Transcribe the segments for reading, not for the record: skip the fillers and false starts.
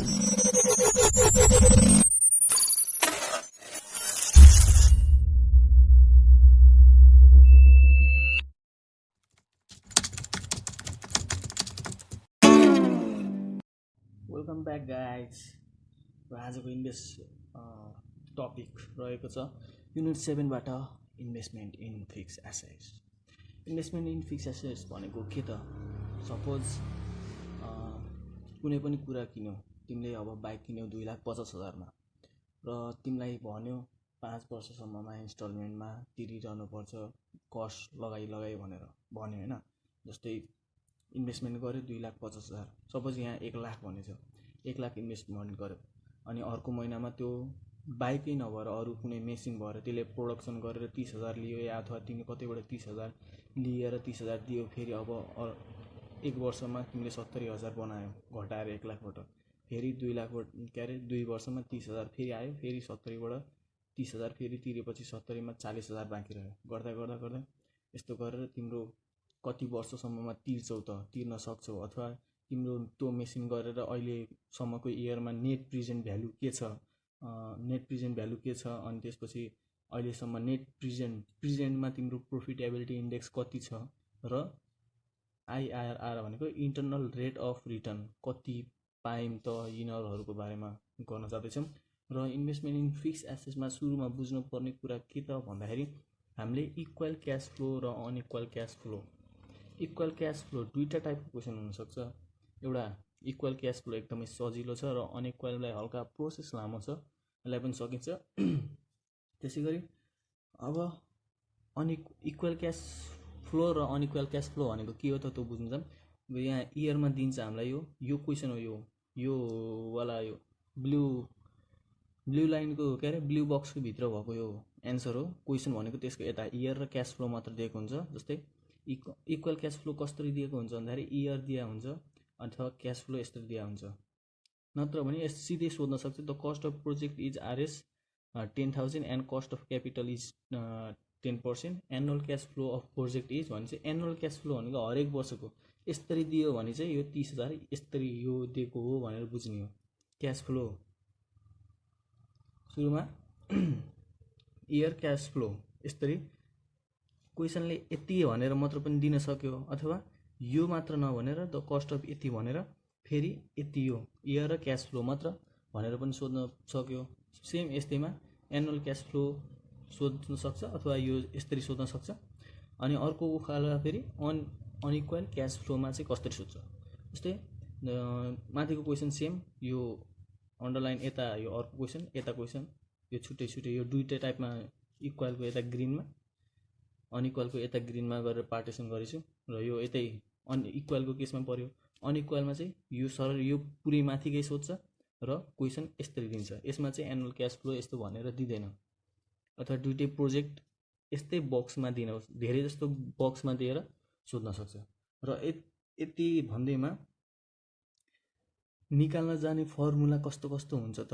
Welcome back guys. र आजको invest topic रहेको छ युनिट 7बाट investment in fix assets. Investment in fix assets भनेको के त? सपोज कुनै पनि कुरा किन्यौ, तिमीले अब बाइक किन्यौ 2,50,000 र तिमीलाई भन्यो 5 वर्षसम्ममा इन्स्टलमेन्टमा तिरिरहनु पर्छ, कस्ट लगाइ भनेर भन्यो होइन। जस्तै इन्भेस्टमेन्ट गर्यो 2,50,000, सपोज यहाँ 1,00,000 भनेछ, 1,00,000 इन्भेस्टमेन्ट गर्यो अनि अर्को महिनामा त्यो बाइकै नभएर अरू कुनै मेसिन भएर त्यसले प्रोडक्सन गरेर 30,000 लियो या अथवा तिमी कतैबाट 30,000 लिएर 30,000 दियो, फेरि अब 1 वर्षमा तिमीले 70,000 बनायो घटाएर 1,00,000बाट, फेरि 2,00,000 2 वर्षमा 30,000 फेरि आयो, फेरि 70बाट 30,000 फेरि तिरेपछि 70मा 40,000 बाँकी रह्यो। गर्दा गर्दा गर्दा यस्तो गरेर तिम्रो कति वर्षसम्ममा तिर्न सक्छौ, अथवा तिम्रो त्यो मेसिन गरेर अहिलेसम्मको इयरमा नेट प्रेजेन्ट भ्यालु के छ, अनि त्यसपछि अहिलेसम्म नेट प्रेजेन्टमा तिम्रो प्रोफिटेबिलिटी इन्डेक्स कति छ, र आइआरआर भनेको इन्टरनल रेट अफ रिटर्न कति पायौँ त, यिनीहरूको बारेमा गर्न जाँदैछौँ। र इन्भेस्टमेन्ट इन फिक्स एसेट्समा सुरुमा बुझ्नुपर्ने कुरा के त भन्दाखेरि हामीले इक्वल क्यास फ्लो र unequal cash flow, equal cash flow दुईवटा टाइपको क्वेसन हुनसक्छ। एउटा इक्वल क्यास फ्लो एकदमै सजिलो छ र अनइक्वललाई हल्का प्रोसेस लामो छ, यसलाई पनि सकिन्छ। त्यसै गरी अब इक्वल क्यास फ्लो र अनइक्वल क्यास फ्लो भनेको के हो त त्यो बुझ्नु जाऊँ। यहाँ इयरमा दिन्छ हामीलाई यो क्वेसन हो, यो वाला यो ब्लू लाइनको के अरे ब्लू बक्सको भित्र भएको यो एन्सर हो। क्वेसन भनेको त्यसको यता इयर र क्यास फ्लो मात्र दिएको हुन्छ। जस्तै इक्वल क्यास फ्लो कसरी दिएको हुन्छ भन्दाखेरि इयर दिया हुन्छ अथवा क्यास फ्लो यसरी दिया हुन्छ। नत्र भने यस सिधै सोध्न सक्छ, the cost of project is RS 10,000 and cost of capital is 10%, annual cash flow of project is भने चाहिँ एनुअल क्यास फ्लो भनेको हरेक वर्षको यसरी दियो भने चाहिँ यो 30,000 यसरी यो दिएको हो भनेर बुझ्ने हो। क्यास फ्लो सुरुमा इयर क्यास फ्लो यसरी क्वेसनले यति भनेर मात्र पनि दिन सक्यो, अथवा यो मात्र नभनेर द कस्ट अफ यति भनेर फेरि यति यो इयर र क्यास फ्लो मात्र भनेर पनि सोध्न सक्यो। सेम यस्तैमा एनुअल क्यास फ्लो सोध्न सक्छ अथवा यो यसरी सोध्न सक्छ। अनि अर्को उखाला फेरि अनइक्वल क्यास फ्लोमा चाहिँ कसरी सोध्छ। जस्तै माथिको क्वेसन सेम, यो अन्डरलाइन यता यो अर्को क्वेसन, यता क्वेसन, यो छुट्टै छुट्टै यो दुईवटै टाइपमा, इक्वलको यता ग्रिनमा, अनइक्वलको यता ग्रिनमा गरेर पार्टिसन गरेछु, र यो यतै अनइक्वलको केसमा पर्यो। अनइक्वलमा चाहिँ यो सरल यो पुरै माथिकै सोध्छ र क्वेसन यस्तरी दिन्छ। यसमा चाहिँ एनुअल क्यास फ्लो यस्तो भनेर दिँदैन, अथवा दुईटै प्रोजेक्ट यस्तै बक्समा दिनुहोस्, धेरै जस्तो बक्समा दिएर सोध्न सक्छ। र यति भन्दैमा निकाल्न जाने फर्मुला कस्तो कस्तो हुन्छ त?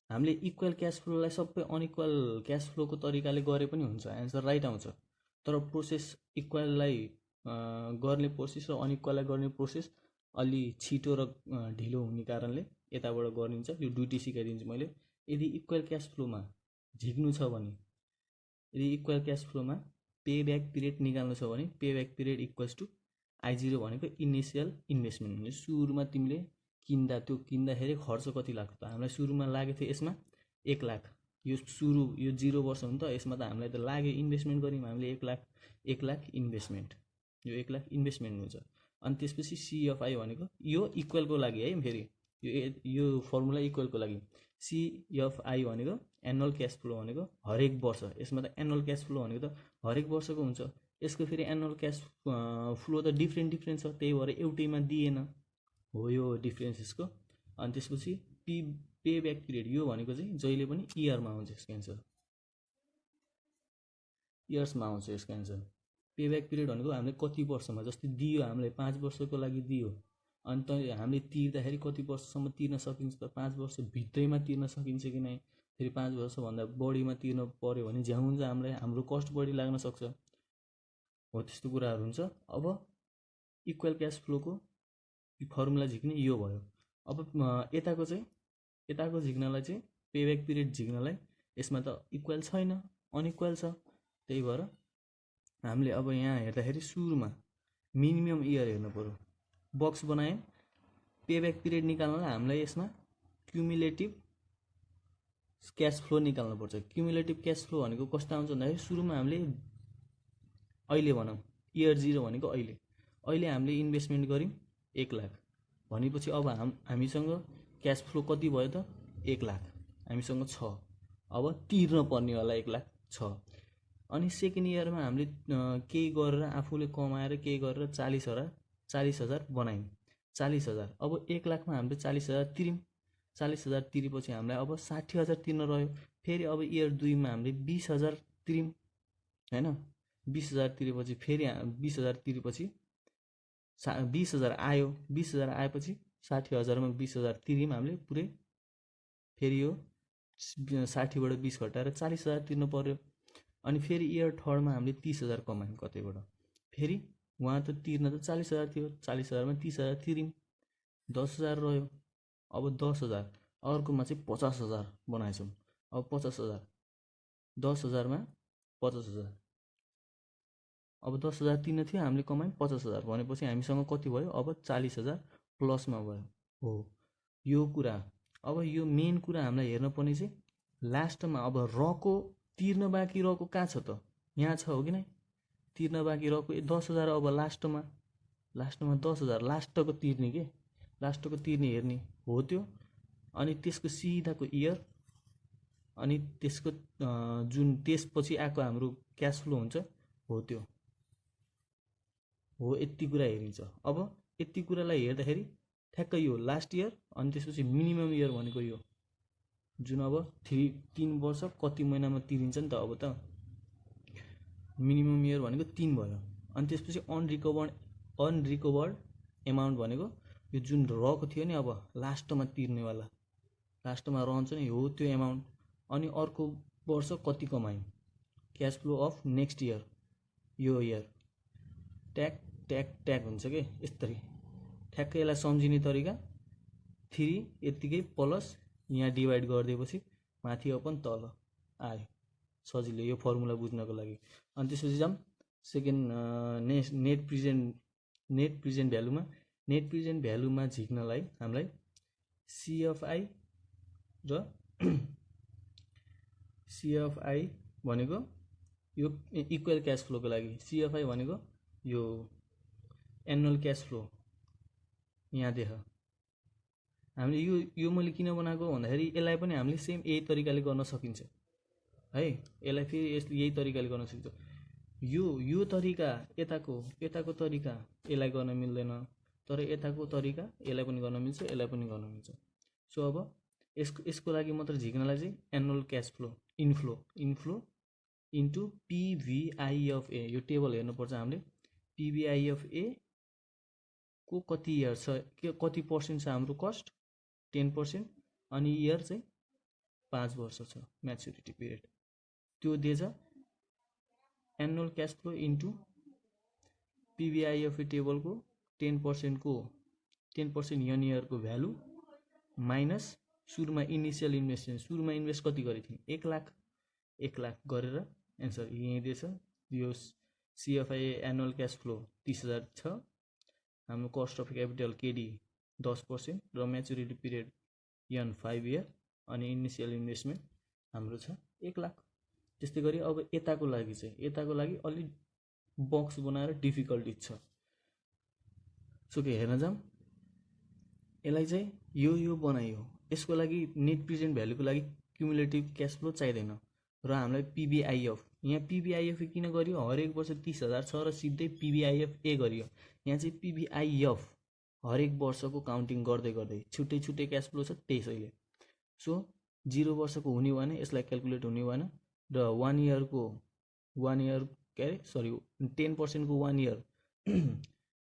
हामीले इक्वल क्यास फ्लोलाई सबै अनइक्वल क्यास फ्लोको तरिकाले गरे पनि हुन्छ, एन्सर राइट आउँछ। तर प्रोसेस इक्वललाई गर्ने प्रोसेस र अनइक्वललाई गर्ने प्रोसेस अलि छिटो र ढिलो हुने कारणले यताबाट गरिन्छ। यो दुईटै सिकाइदिन्छु मैले। यदि इक्वल क्यास फ्लोमा झिक्नु छ भने, यदि इक्वल क्यास फ्लोमा पे ब्याक पिरियड निकाल्नु छ भने pay back period equals to I0 भनेको इनिसियल इन्भेस्टमेन्ट हुन्छ। सुरुमा तिमीले किन्दाखेरि खर्च कति लाग्छ त? हामीलाई सुरुमा लागेको थियो यसमा 1,00,000। यो 0 वर्ष हो नि त, यसमा त हामीलाई त लाग्यो, इन्भेस्टमेन्ट गऱ्यौँ हामीले 1,00,000 इन्भेस्टमेन्ट, यो 1,00,000 इन्भेस्टमेन्ट हुन्छ। अनि त्यसपछि CFI भनेको यो इक्वलको लागि है, फेरि यो फर्मुला इक्वलको लागि CFI भनेको एनुअल क्यास फ्लो भनेको हरेक वर्ष। यसमा त एनुअल क्यास फ्लो भनेको त हरेक वर्षको हुन्छ। यसको फेरि एनुअल क्यास फ्लो त डिफ्रेन्ट छ, त्यही भएर एउटैमा दिएन हो यो डिफ्रेन्स यसको। अनि त्यसपछि पे ब्याक पिरियड यो भनेको चाहिँ जहिले पनि इयरमा आउँछ, यसको एन्सर इयर्समा आउँछ यसको एन्सर। पे ब्याक पिरियड भनेको हामीले कति वर्षमा, जस्तै दियो हामीलाई 5 वर्षको लागि दियो, अनि त हामीले तिर्दाखेरि कति वर्षसम्म तिर्न सकिन्छ त? 5 वर्षभित्रैमा तिर्न सकिन्छ कि नै, फेरि 5 वर्षभन्दा बढीमा तिर्न पर्यो भने झ्याउ हुन्छ, हामीलाई हाम्रो कस्ट बढी लाग्न सक्छ, हो त्यस्तो कुराहरू हुन्छ। अब इक्वल क्यास फ्लोको फर्मुला झिक्ने यो भयो। अब यताको झिक्नलाई चाहिँ पेब्याक पिरियड झिक्नलाई यसमा त इक्वल छैन, अनइक्वल छ। त्यही भएर हामीले अब यहाँ हेर्दाखेरि सुरुमा मिनिमम इयर हेर्नु पर्यो। बक्स बनायौँ, पेब्याक पिरियड निकाल्नलाई हामीलाई यसमा क्युमुलेटिभ क्यास फ्लो निकाल्नु पर्छ। क्युमुलेटिभ क्यास फ्लो भनेको कस्तो आउँछ भन्दाखेरि सुरुमा हामीले अहिले भनौँ इयर 0 भनेको अहिले हामीले इन्भेस्टमेन्ट गऱ्यौँ 1 लाख भनेपछि अब हामीसँग क्यास फ्लो कति भयो त 1 लाख हामीसँग छ। अब तिर्न पर्नेवाला 1 लाख छ। अनि सेकेन्ड इयरमा हामीले केही गरेर आफूले कमाएर केही गरेर 40,000 बनायौँ। 40,000 अब 1 लाखमा हामीले 40,000 तिर्यौँ। 40,000 तिरेपछि हामीलाई अब 60,000 तिर्न रह्यो। फेरि अब इयर 2 मा हामीले 20,000 तिर्यौँ हैन। 20,000 तिरेपछि फेरि 20,000 तिरेपछि 20,000 आयो। 20,000 आएपछि 60,000 मा 20,000 तिर्यौँ हामीले पुरै। फेरि यो 60 बाट 20 घटाएर 40,000 तिर्नु पर्यो। अनि फेरि इयर 3 मा हामीले 30,000 कमायौँ कतैबाट। फेरि वहाँ त तिर्न त 40,000 थियो, 40,000 मा 30,000 तिर्यौँ, 10,000 रह्यो। अब 10,000 अर्कोमा चाहिँ 50,000 बनाएछौँ। अब 50,000 10,000 मा 50,000 अब 10,000 तिर्न थियो, हामीले कमायौँ 50,000 भनेपछि हामीसँग कति भयो अब 40,000 प्लसमा भयो। हो यो कुरा। अब यो मेन कुरा हामीलाई हेर्न पर्ने चाहिँ लास्टमा अब रको तिर्न बाँकी रहेको कहाँ छ त, यहाँ छ हो कि नै। तिर्न बाँकी रहेको 10,000 अब लास्टमा 10,000 लास्टको तिर्ने के, लास्टको तिर्ने हेर्ने हो त्यो। अनि त्यसको सिधाको इयर अनि त्यसको जुन त्यसपछि आएको हाम्रो क्यास फ्लो हुन्छ हो त्यो हो। यति कुरा हेरिन्छ। अब यति कुरालाई हेर्दाखेरि ठ्याक्कै यो लास्ट इयर अनि त्यसपछि मिनिमम इयर भनेको यो जुन अब 3 वर्ष कति महिनामा तिरिन्छ नि त। अब त मिनिमम इयर भनेको 3 भयो। अनि त्यसपछि अनरिकभर्ड एमाउन्ट भनेको यो जुन रहेको थियो नि अब लास्टमा तिर्नेवाला, लास्टमा रहन्छ नि हो त्यो एमाउन्ट। अनि अर्को वर्ष कति कमायौँ, cash flow of next year, यो इयर ट्याग ट्याग ट्याग हुन्छ कि यसरी। ठ्याक्कै यसलाई सम्झिने तरिका 3 यत्तिकै प्लस यहाँ डिभाइड गरिदिएपछि माथि अपन तल आयो सजिलो यो फर्मुला बुझ्नको लागि। अनि त्यसपछि जाऊँ सेकेन्ड नेट प्रेजेन्ट भ्यालुमा। नेट प्रेजेन्ट भ्यालुमा झिक्नलाई हामीलाई सिएफआई र सिएफआई भनेको यो इक्वल क्यास फ्लोको लागि, सिएफआई भनेको यो एनुअल क्यास फ्लो यहाँ देख। हामीले यो मैले किन बनाएको भन्दाखेरि यसलाई पनि हामीले सेम यही तरिकाले गर्न सकिन्छ है। यसलाई फेरि यही तरिकाले गर्न सकिन्छ। यो तरिका यताको तरिका यसलाई गर्न मिल्दैन, तर यताको तरिका यसलाई पनि गर्न मिल्छ, यसलाई पनि गर्न मिल्छ। सो अब यसको लागि मात्र झिक्नलाई चाहिँ annual cash flow inflow into PVIFA यो टेबल हेर्नुपर्छ हामीले। पिभिआइएफए को कति इयर छ, कति पर्सेन्ट छ हाम्रो कस्ट 10%, अनि इयर चाहिँ 5 वर्ष छ म्याच्युरिटी पिरियड। त्यो दिएछ annual cash flow into PVIFA टेबलको 10% यन इयरको भ्यालु माइनस सुरुमा इनिसियल इन्भेस्टमेन्ट, सुरुमा इन्भेस्ट कति गरेको थियौँ 1 लाख गरेर एन्सर यही दिएछ। यो सिएफआई एनुअल क्यास फ्लो 30,000 छ। हाम्रो कस्ट अफ क्यापिटल केडी 10% र म्याच्युरिटी पिरियड यन 5 इयर अनि इनिसियल इन्भेस्टमेन्ट हाम्रो छ 1 लाख। त्यस्तै गरी अब यताको लागि अलि बक्स बनाएर डिफिकल्टी छ। सो के हेर्न जाऊँ, यसलाई चाहिँ यो बनायो। यसको लागि नेट प्रेजेन्ट भ्यालुको लागि क्युमुलेटिभ क्यास फ्लो चाहिँदैन र हामीलाई पिभिआइएफ, यहाँ पिभिआइएफ किन गरियो, हरेक वर्ष 30,000 छ र सिधै पिभिआइएफ ए गरियो। यहाँ चाहिँ पिभिआइएफ हरेक वर्षको काउन्टिङ गर्दै छुट्टै क्यास फ्लो छ त्यसैले। सो 0 वर्षको हुने भएन, यसलाई क्यालकुलेट हुने भएन र 1 इयर के अरे सरी 10% को 1 इयर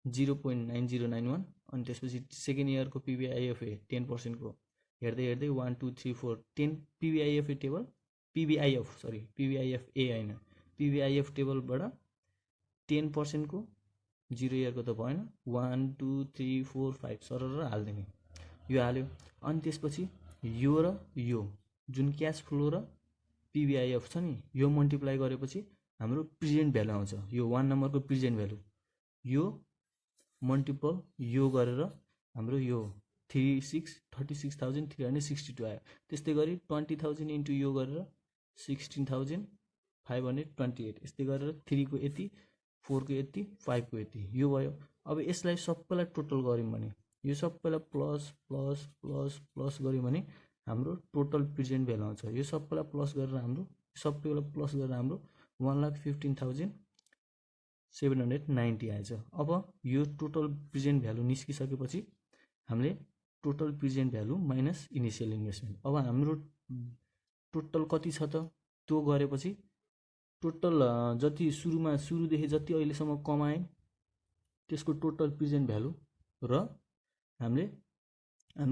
0.9091 अनि त्यसपछि सेकेन्ड इयरको पिभिआइएफए 10% को हेर्दै 1 2 3 4 10 पिभिआइएफए टेबल पिभिआइएफ ए होइन पिभिआइएफ टेबलबाट 10% को 0 इयरको त भएन 1 2 3 4 5 सरर हालिदिने। यो हाल्यो। अनि त्यसपछि यो र यो जुन क्यास फ्लो र पिबिआइएफ छ नि यो मल्टिप्लाई गरेपछि हाम्रो प्रेजेन्ट भ्यालु आउँछ। यो 1 नम्बरको प्रेजेन्ट भ्यालु यो मल्टिपल यो गरेर हाम्रो यो 36,362 आयो। त्यस्तै गरी 20,000 इन्टु यो गरेर 16,528 यस्तै गरेर 3 को यति 4 को यति 5 को यति यो भयो। अब यसलाई सबैलाई टोटल गर्यौँ भने यो सबैलाई प्लस प्लस प्लस प्लस गर्यौँ भने हाम्रो टोटल प्रेजेन्ट भ्यालु आउँछ। यो सबैलाई प्लस गरेर हाम्रो सबैलाई प्लस गरेर हाम्रो 1,15,790 आएछ। अब यो टोटल प्रेजेन्ट भ्यालु निस्किसकेपछि हामीले total present value minus initial investment. अब हाम्रो टोटल कति छ त त्यो गरेपछि टोटल जति सुरुदेखि जति अहिलेसम्म कमाए त्यसको टोटल प्रेजेन्ट भ्यालु र हामीले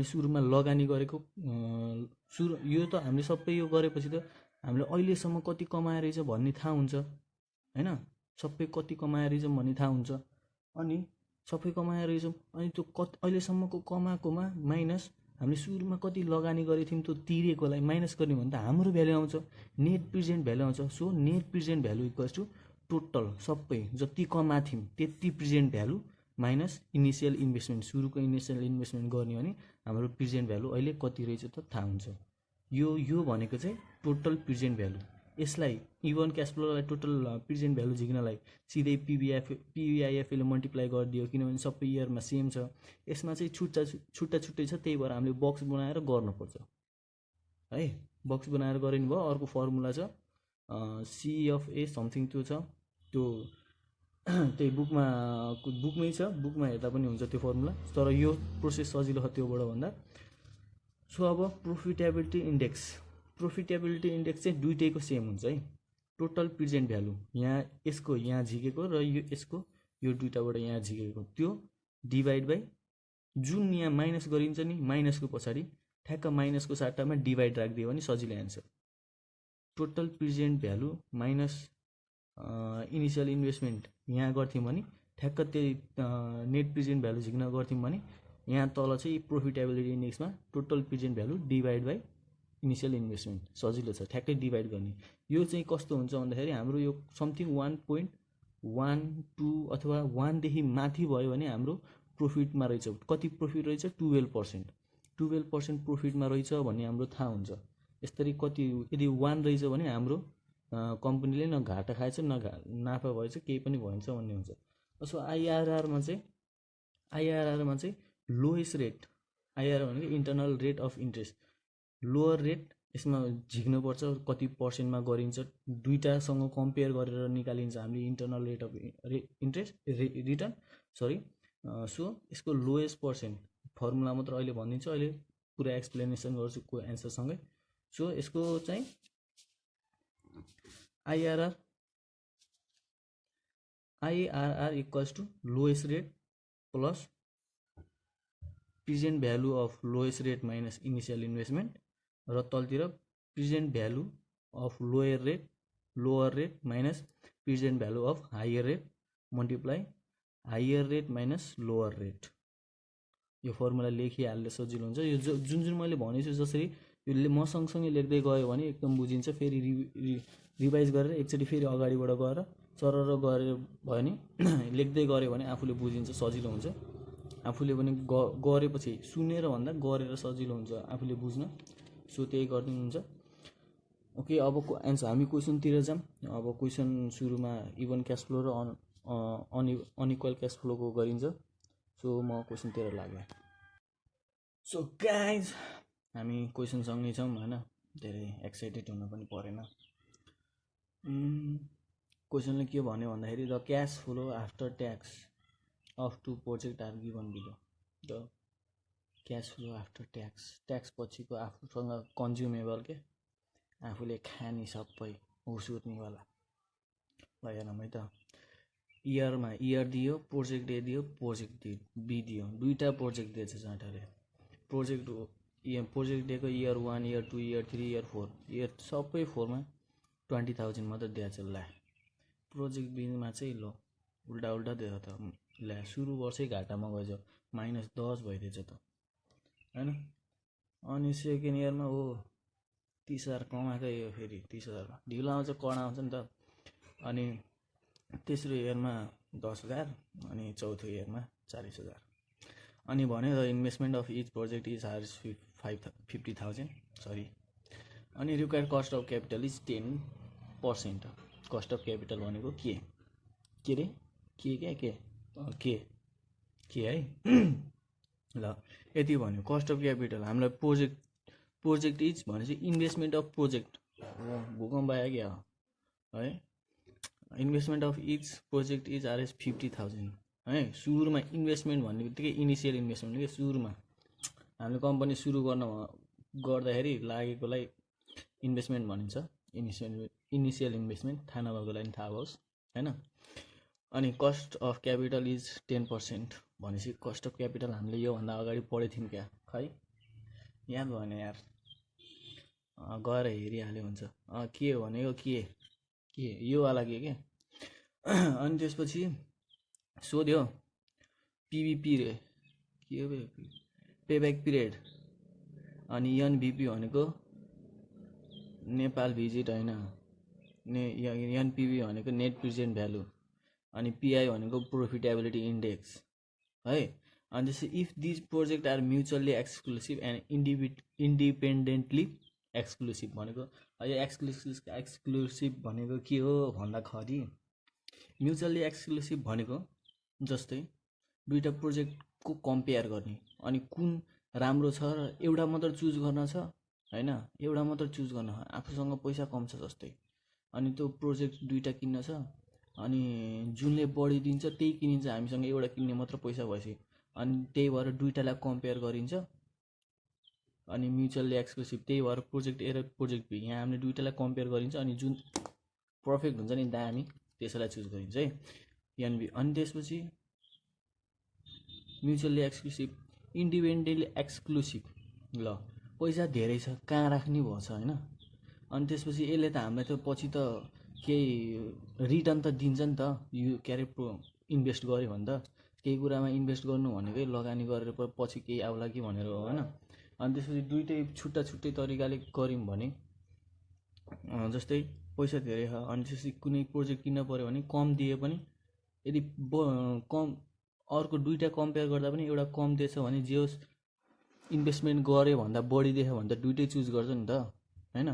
सुरुमा लगानी गरेको यो त हामीले सबै यो गरेपछि त हामीले अहिलेसम्म कति कमाएर रहेछ भन्ने थाहा हुन्छ हैन। सबै कति कमाएर रहेछ भन्ने थाहा हुन्छ। अनि सबै कमाएर रहेछौँ अनि त्यो अहिलेसम्मको कमाएकोमा माइनस हामीले सुरुमा कति लगानी गरेको थियौँ त्यो तिरेकोलाई माइनस गर्ने भने त हाम्रो भ्यालु आउँछ नेट प्रेजेन्ट भ्यालु आउँछ। So net present value equals to total सबै जति कमाएको थियौँ त्यति present value minus initial investment सुरुको इनिसियल इन्भेस्टमेन्ट गर्ने भने हाम्रो प्रेजेन्ट भ्यालु अहिले कति रहेछ त थाहा हुन्छ। यो भनेको चाहिँ टोटल प्रेजेन्ट भ्यालु। यसलाई इभन क्यास फ्लोलाई टोटल प्रेजेन्ट भ्यालु झिक्नलाई सिधै पिबिआइएफले मल्टिप्लाई गरिदियो किनभने सबै इयरमा सेम छ। यसमा चाहिँ छुट्टा छुट्टै छ त्यही भएर हामीले बक्स बनाएर गर्नुपर्छ है। बक्स बनाएर गरिनु भयो। अर्को फर्मुला छ सिएफए समथिङ त्यो छ त्यो त्यही बुकमै छ बुकमा हेर्दा पनि हुन्छ त्यो फर्मुला तर यो प्रोसेस सजिलो छ त्योबाट भन्दा। सो अब प्रोफिटेबिलिटी इन्डेक्स चाहिँ दुईटैको सेम हुन्छ है। टोटल प्रेजेन्ट भ्यालु यहाँ यसको यहाँ झिकेको र यसको यो दुईटाबाट यहाँ झिकेको त्यो डिभाइड बाई जुन यहाँ माइनस गरिन्छ नि माइनसको पछाडि ठ्याक्क माइनसको सट्टामा डिभाइड राखिदियो भने सजिलो answer. Total present value minus initial investment यहाँ गर्थ्यौँ भने ठ्याक्क त्यही नेट प्रेजेन्ट भ्यालु झिक्न गर्थ्यौँ भने यहाँ तल चाहिँ प्रोफिटेबिलिटी इन्डेक्समा total present value divide by initial investment सजिलो छ ठ्याक्कै डिभाइड गर्ने। यो चाहिँ कस्तो हुन्छ भन्दाखेरि हाम्रो यो समथिङ 1.12 अथवा 1 देखि माथि भयो भने हाम्रो प्रोफिटमा रहेछ। कति प्रोफिट रहेछ 12% प्रोफिटमा रहेछ भन्ने हाम्रो थाहा हुन्छ। यसरी कति यदि 1 रहेछ भने हाम्रो कम्पनीले न घाटा खाएछ न नाफा भएछ केही पनि भएछ भन्ने हुन्छ। सो आइआरआरमा चाहिँ लोएस्ट रेट आइआरआर भनेको internal rate of interest lower rate यसमा झिक्नुपर्छ कति पर्सेन्टमा गरिन्छ दुईटासँग कम्पेयर गरेर निकालिन्छ हामीले internal rate of interest return so यसको लोएस्ट पर्सेन्ट फर्मुला मात्र अहिले भनिदिन्छु अहिले पुरा एक्सप्लेनेसन गर्छु को एन्सरसँगै। सो यसको चाहिँ IRR equals to lowest rate plus present value of lowest rate minus initial investment र तलतिर present value of lower rate minus present value of higher rate multiply higher rate minus lower rate. यो formula लेखिहाल्दा सजिलो हुन्छ। यो जुन मैले भनेछु जसरी यो म सँगसँगै लेख्दै गयो भने एकदम बुझिन्छ। फेरि रिभाइज गरेर एकचोटि फेरि अगाडिबाट गएर सरर गरे भयो भने लेख्दै गऱ्यो भने आफूले बुझिन्छ सजिलो हुन्छ। आफूले पनि गरेपछि सुनेर भन्दा गरेर सजिलो हुन्छ आफूले बुझ्न। सो त्यही गरिदिनुहुन्छ। ओके अब एन्सर हामी क्वेसनतिर जाऊँ। अब क्वेसन सुरुमा इभन क्यास फ्लो र अनइक्वल क्यास फ्लोको गरिन्छ। सो म क्वेसनतिर लागेँ। सो गाइज हामी क्वेसनसँगै छौँ होइन धेरै एक्साइटेड हुन पनि परेन। क्वेसनले के भन्यो भन्दाखेरि the cash flow after tax of to project are given below. The cash flow after tax पछिको आफूसँग कन्ज्युमेबल के आफूले खाने सबै उर्नेवाला ल हेरौँ है त। इयर दियो प्रोजेक्ट ए दियो प्रोजेक्ट बी दियो दुईवटा प्रोजेक्ट दिएछ जाँटाले। प्रोजेक्ट डेको year 1 year 2 year 3 year 4 year सबै 4मा 20,000 मात्र दिएछ। ला प्रोजेक्ट बीमा चाहिँ ल उल्टा दिएछ त ला सुरु वर्षै घाटामा गएछ -10 भइदिएछ त। हैन। अनि सेकेन्ड इयरमा हो 30,000 कमाएकै यो फेरि 30,000मा ढिलो आउँछ कडा आउँछ नि त। अनि तेस्रो इयरमा 10,000 अनि चौथो इयरमा 40,000। अनि भन्यो the investment of each project is हार्स 50,000 सरी। अनि required cost of capital is 10%। Cost of capital भनेको के रे के है ल यति भन्यो कस्ट अफ क्यापिटल। हामीलाई प्रोजेक्ट इज भनेपछि इन्भेस्टमेन्ट अफ प्रोजेक्ट भूकम्प आयो क्या है। Investment of each project is RS 50,000 है। सुरुमा इन्भेस्टमेन्ट भन्ने बित्तिकै इनिसियल इन्भेस्टमेन्ट के सुरुमा हामीले कम्पनी सुरु गर्दाखेरि लागेकोलाई इन्भेस्टमेन्ट भनिन्छ। इनिसियल इन्भेस्टमेन्ट थाहा नभएकोलाई पनि थाहा होस् हैन। अनि कस्ट अफ क्यापिटल इज 10% भनेपछि कस्ट अफ क्यापिटल हामीले योभन्दा अगाडि पढेको थियौँ क्या खै याद भएन यार, गएर हेरिहाल्यो हुन्छ। के हो भनेको के योवाला के अनि त्यसपछि सोध्यो पिबिपी रे के हो पेब्याक पिरियड। अनि एनभिपी भनेको नेपाल भिजिट होइन, एनपिभी भनेको नेट प्रेजेन्ट भ्यालु, अनि पिआई भनेको प्रोफिटेबिलिटी इन्डेक्स है। अनि त्यसै if these project are mutually exclusive and independently exclusive भनेको यो एक्सक्लुसिभ भनेको के हो भन्दाखेरि म्युचुअल्ली एक्सक्लुसिभ भनेको जस्तै दुईवटा प्रोजेक्टको कम्पेयर गर्ने अनि कुन राम्रो छ र एउटा मात्र चुज गर्न छ हैन, एउटा मात्र चुज गर्न आफूसँग पैसा कम छ जस्तै अनि त्यो प्रोजेक्ट दुईवटा किन्न छ अनि जुनले बढी दिन्छ त्यही किनिन्छ, हामीसँग एउटा किन्ने मात्र पैसा भएपछि अनि त्यही भएर दुईवटालाई कम्पेयर गरिन्छ। अनि म्युचुअल्ली एक्सक्लुसिभ त्यही भएर प्रोजेक्ट ए र प्रोजेक्ट बी यहाँ हामीले दुईवटालाई कम्पेयर गरिन्छ अनि जुन पर्फेक्ट हुन्छ नि दामी त्यसैलाई चुज गरिन्छ है एनबी। अनि त्यसपछि म्युचुअल्ली एक्सक्लुसिभ इन्डिपेन्डेन्टली एक्सक्लुसिभ ल पैसा धेरै छ कहाँ राख्ने भयो छ हैन। अनि त्यसपछि यसले त हामीलाई त पछि त केही रिटर्न त दिन्छ नि त यो के अरे इन्भेस्ट गर्यो भने त केही कुरामा इन्भेस्ट गर्नु भनेकै लगानी गरेर पछि केही आउला कि भनेर हो हैन। अनि त्यसपछि दुईटै छुट्टा छुट्टै तरिकाले गऱ्यौँ भने जस्तै पैसा धेरै छ अनि त्यसपछि कुनै प्रोजेक्ट किन्न पर्यो भने कम दिए पनि यदि कम अर्को दुईटा कम्पेयर गर्दा पनि एउटा कम दिएछ भने जे होस् इन्भेस्टमेन्ट गऱ्यो भन्दा बढी देख्यो भने त दुईटै चुज गर्छ नि त हैन,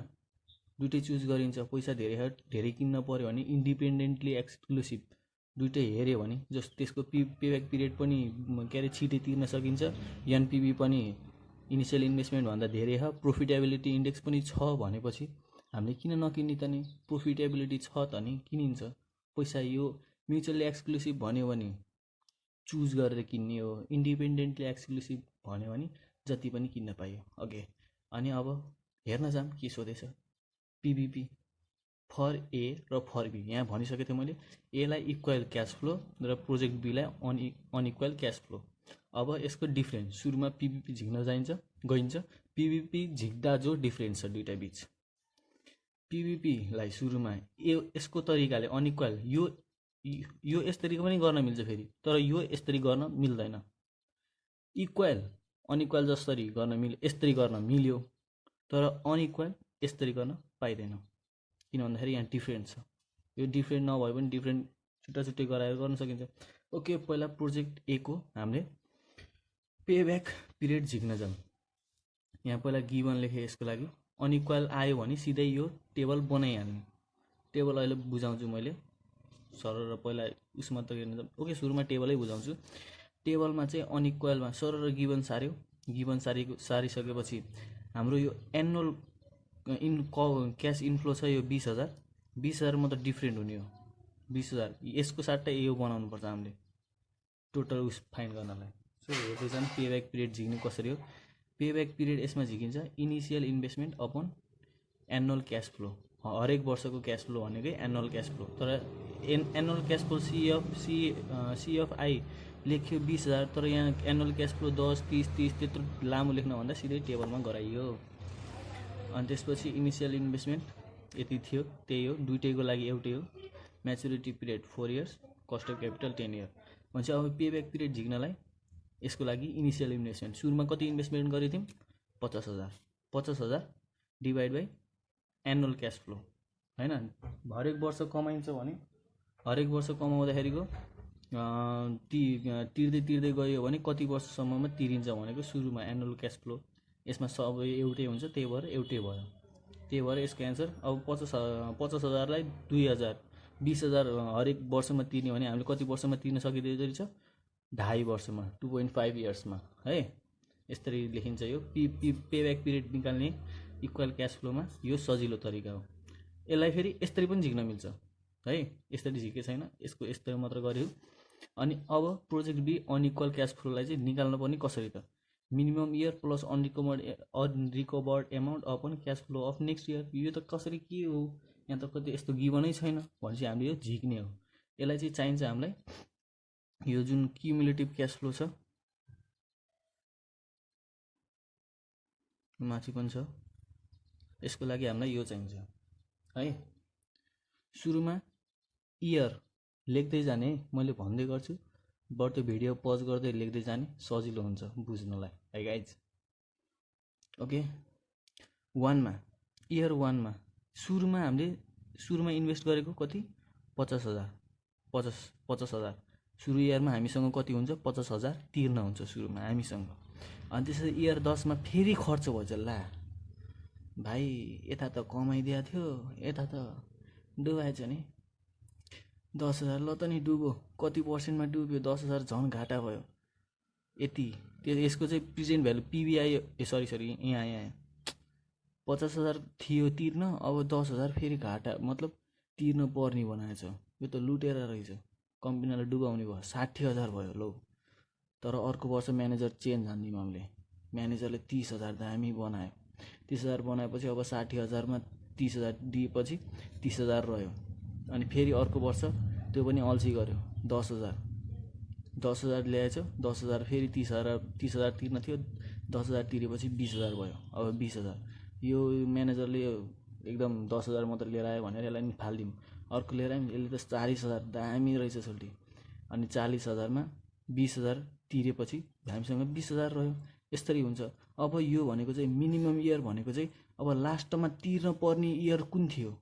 दुईटै चुज गरिन्छ। पैसा धेरै किन्न पर्यो भने इन्डिपेन्डेन्टली एक्सक्लुसिभ दुईटै हेऱ्यो भने जस्तो त्यसको पेब्याक पिरियड पनि के अरे छिटै तिर्न सकिन्छ, एनपिभी पनि इनिसियल इन्भेस्टमेन्ट भन्दा धेरै छ, प्रोफिटेबिलिटी इन्डेक्स पनि छ भनेपछि हामीले किन नकिन्ने त नि, प्रोफिटेबिलिटी छ त नि किनिन्छ। पैसा यो म्युचुअली एक्सक्लुसिभ भन्यो भने चुज गरेर किन्ने हो, इन्डिपेन्डेन्टली एक्सक्लुसिभ भन्यो भने जति पनि किन्न पाइयो ओके। अनि अब हेर्न जाम के सोधेछ पिबिपी फर ए र फर बी यहाँ भनिसकेको थिएँ मैले एलाई इक्वल क्यास फ्लो र प्रोजेक्ट बीलाई अनइक्वल क्यास फ्लो। अब यसको डिफ्रेन्स सुरुमा पिबिपी झिक्न गइन्छ पिबिपी झिक्दा जो डिफ्रेन्स छ दुईटा बिच पिबिपीलाई सुरुमा यसको तरिकाले अनइक्वल यो यस तरिका पनि गर्न मिल्छ फेरि तर यो यसरी गर्न मिल्दैन, इक्वल अनइक्वल जसरी गर्न मिल्यो यसरी गर्न मिल्यो तर अनइक्वल यसरी गर्न पाइँदैन किन भन्दाखेरि यहाँ डिफ्रेन्ट छ। यो डिफ्रेन्ट नभए पनि डिफ्रेन्ट छुट्टा छुट्टै गराएर गर्न सकिन्छ। ओके पहिला प्रोजेक्ट ए को हामीले पेब्याक पिरियड झिक्न जाउँ। यहाँ पहिला गिभन लेखेँ यसको लागि अनइक्वल आयो भने सिधै यो टेबल बनाइहाल्ने, टेबल अहिले बुझाउँछु मैले सर र पहिला उसमा त हेर्न जाउँ। ओके सुरुमा टेबलै बुझाउँछु। टेबलमा चाहिँ अनइक्वलमा सर र गिभन सार्यो, गिभन सारिसकेपछि हाम्रो यो एनुअल क्यास इन्फ्लो छ यो 20,000, 20,000 मात्र डिफ्रेन्ट हुने हो 20,000 यसको साट्टै यो बनाउनु पर्छ हामीले टोटल उस फाइन गर्नलाई। सो हेर्दै जाऊँ पेब्याक पिरियड झिक्ने कसरी हो। पेब्याक पिरियड यसमा झिकिन्छ initial investment upon annual cash flow, हरेक वर्षको क्यास फ्लो भनेकै एनुअल क्यास फ्लो तर एनुअल क्यास फ्लो सिएफआई लेख्यो 20,000 तर यहाँ एनुअल क्यास फ्लो 10, 30, 30 त्यत्रो लामो लेख्नभन्दा सिधै टेबलमा गराइयो। अनि त्यसपछि इनिसियल इन्भेस्टमेन्ट यति थियो त्यही हो दुईटैको लागि एउटै हो, maturity period 4 years, cost of capital 10 year भनेपछि अब पेब्याक पिरियड झिक्नलाई यसको लागि इनिसियल इन्भेस्टमेन्ट सुरुमा कति इन्भेस्टमेन्ट गरेको थियौँ 50,000 divide by annual cash flow हैन हरेक वर्ष कमाइन्छ भने हरेक वर्ष कमाउँदाखेरिको तिर्दै गयो भने कति वर्षसम्ममा तिरिन्छ भनेको सुरुमा एनुअल क्यास फ्लो यसमा सबै एउटै हुन्छ त्यही भएर एउटै भयो त्यही भएर यसको एन्सर अब 50,000लाई 2,000 20,000 हरेक वर्षमा तिर्ने भने हामीले कति वर्षमा तिर्न सकिँदैछ 2.5 वर्षमा 2.5 इयर्समा है यसरी लेखिन्छ यो पेब्याक पिरियड निकाल्ने इक्वल क्यास फ्लोमा यो सजिलो तरिका हो यसलाई फेरि यसरी पनि झिक्न मिल्छ है यसरी झिके छैन यसको यस्तै मात्र गर्यो अनि अब प्रोजेक्ट बी अनइक्वल क्यास फ्लोलाई चाहिँ निकाल्न पर्ने कसरी त minimum year plus unrecovered amount upon cash flow of next year यो त कसरी के हो यहाँ त कति यस्तो गिभनै छैन भनेपछि हामीले यो झिक्ने हो यसलाई चाहिँ चाहिन्छ हामीलाई यो जुन क्युमुलेटिभ क्यास फ्लो छ माथि पनि छ यसको लागि हामीलाई यो चाहिन्छ है सुरुमा इयर लेख्दै जाने मैले भन्दै गर्छु बट त्यो भिडियो पज गर्दै लेख्दै जाने सजिलो हुन्छ बुझ्नलाई है गाइज ओके इयर 1 मा सुरुमा इन्भेस्ट गरेको कति 50,000 सुरु इयरमा हामीसँग कति हुन्छ 50,000 तिर्न हुन्छ सुरुमा हामीसँग अनि त्यसपछि इयर 10 मा फेरि खर्च भएछ ला भाइ यता त कमाइदिएको थियो यता त डुबाएछ नि 10,000 ल त नि डुब्यो कति पर्सेन्टमा डुब्यो 10,000 झन् घाटा भयो यति त्यो यसको चाहिँ प्रेजेन्ट भ्यालु पिबिआई सरी यहाँ 50,000 थियो तिर्न अब 10,000 फेरि घाटा मतलब तिर्न पर्ने बनाएछ यो त लुटेर रहेछ कम्पनीलाई डुबाउने भयो 60,000 भयो लौ तर अर्को वर्ष म्यानेजर चेन्ज हान्दियौँ हामीले म्यानेजरले 30,000 दामी बनायो 30,000 बनाएपछि अब 60,000मा 30,000 दिएपछि 30,000 रह्यो अनि फेरि अर्को वर्ष त्यो पनि अल्छी गर्यो 10,000 ल्याएछ 10,000 फेरि 30,000 तिर्न थियो 10,000 तिरेपछि 20,000 भयो अब 20,000 यो म्यानेजरले एकदम 10,000 मात्र लिएर आयो भनेर यसलाई नि फालिदिउँ अर्को लिएर आयो यसले त 40,000 दामी रहेछ सोल्टी अनि 40,000मा 20,000 तिरेपछि हामीसँग 20,000 रह्यो यसरी हुन्छ अब यो भनेको चाहिँ मिनिमम इयर भनेको चाहिँ अब लास्टमा तिर्न पर्ने इयर कुन थियो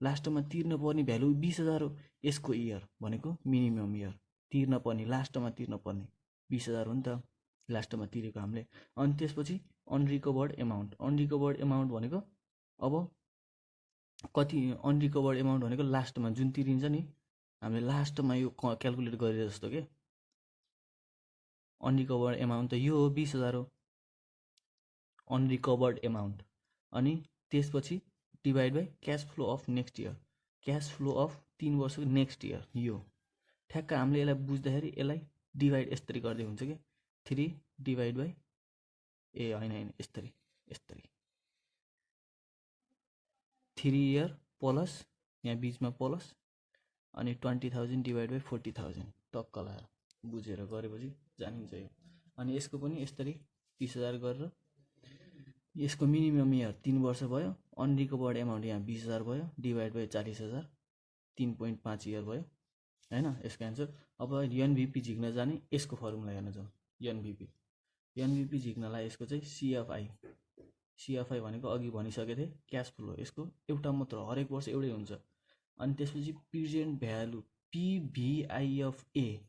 लास्टमा तिर्न पर्ने भ्यालु 20,000 हो यसको इयर भनेको मिनिमम इयर तिर्न पर्ने लास्टमा तिर्न पर्ने 20,000 हो नि त लास्टमा तिरेको हामीले अनि त्यसपछि अनरिकभर्ड एमाउन्ट भनेको अब कति अनरिकभर्ड एमाउन्ट भनेको लास्टमा जुन तिरिन्छ नि हामीले लास्टमा यो क्याल्कुलेट गरेर जस्तो के अनरिकभर्ड एमाउन्ट त यो हो 20,000 हो अनरिकभर्ड एमाउन्ट अनि त्यसपछि divide by cash flow of next year cash flow of 3 वर्षको नेक्स्ट इयर यो ठ्याक्क हामीले यसलाई बुझ्दाखेरि यसलाई डिभाइड यसरी गर्दै हुन्छ कि 3 डिभाइड बाई ए होइन यसरी 3 इयर प्लस यहाँ बिचमा प्लस अनि 20,000 डिभाइड बाई 40,000 टक्क लाएर बुझेर गरेपछि जानिन्छ यो अनि यसको पनि यसरी 30,000 गरेर यसको मिनिमम इयर 3 वर्ष भयो अनरिकभर्ड एमाउन्ट यहाँ 20,000 भयो डिभाइड बाई 40,000 3.5 इयर भयो हैन यसको एन्सर अब एनभिपी झिक्न जाने यसको फर्मुला हेर्न जाउँ एनभिपी झिक्नलाई यसको चाहिँ सिएफआई भनेको अघि भनिसकेको थिएँ क्यास फ्लो यसको एउटा मात्र हरेक वर्ष एउटै हुन्छ अनि त्यसपछि प्रेजेन्ट भ्यालु पिभिआइएफ ए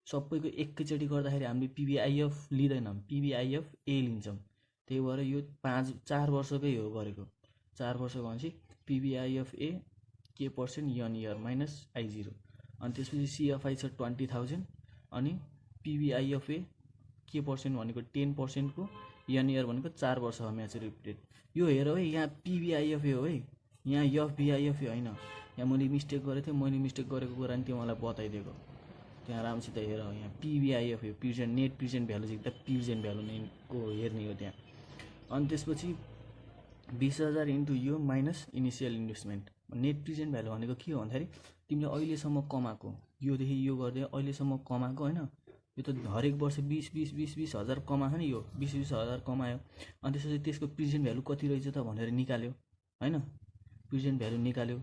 सबैको एकैचोटि गर्दाखेरि हामीले पिभिआइएफ लिँदैनौँ पिभिआइएफ ए लिन्छौँ त्यही भएर यो 4 वर्षकै हो गरेको 4 वर्ष भनेपछि पिभिआइएफ ए के पर्सेन्ट यन इयर माइनस I0 अनि त्यसपछि सिएफआई छ 20,000 अनि पिभिआइएफ ए के पर्सेन्ट भनेको 10% को यन इयर भनेको 4 वर्ष हो म्याचुरिटी पिरियड यो हेर है यहाँ पिभिआइएफ ए हो है यहाँ एफभिआइएफ ए होइन यहाँ मैले मिस्टेक गरेको थिएँ मैले मिस्टेक गरेको कुरा नि त्यो मलाई बताइदिएको त्यहाँ राम्रोसित हेर यहाँ PVIFA present net present value झिक्दा प्रेजेन्ट भ्यालु को हेर्ने हो त्यहाँ अनि त्यसपछि 20,000 इन्टु यो minus initial investment net present value भनेको के हो भन्दाखेरि तिमीले अहिलेसम्म कमाएको योदेखि यो गर्दै अहिलेसम्म कमाएको होइन यो त हरेक वर्ष 20,000 कमायो नि यो 20,000 कमायो अनि त्यसपछि त्यसको प्रेजेन्ट भ्यालु कति रहेछ त भनेर निकाल्यो होइन प्रेजेन्ट भ्यालु निकाल्यो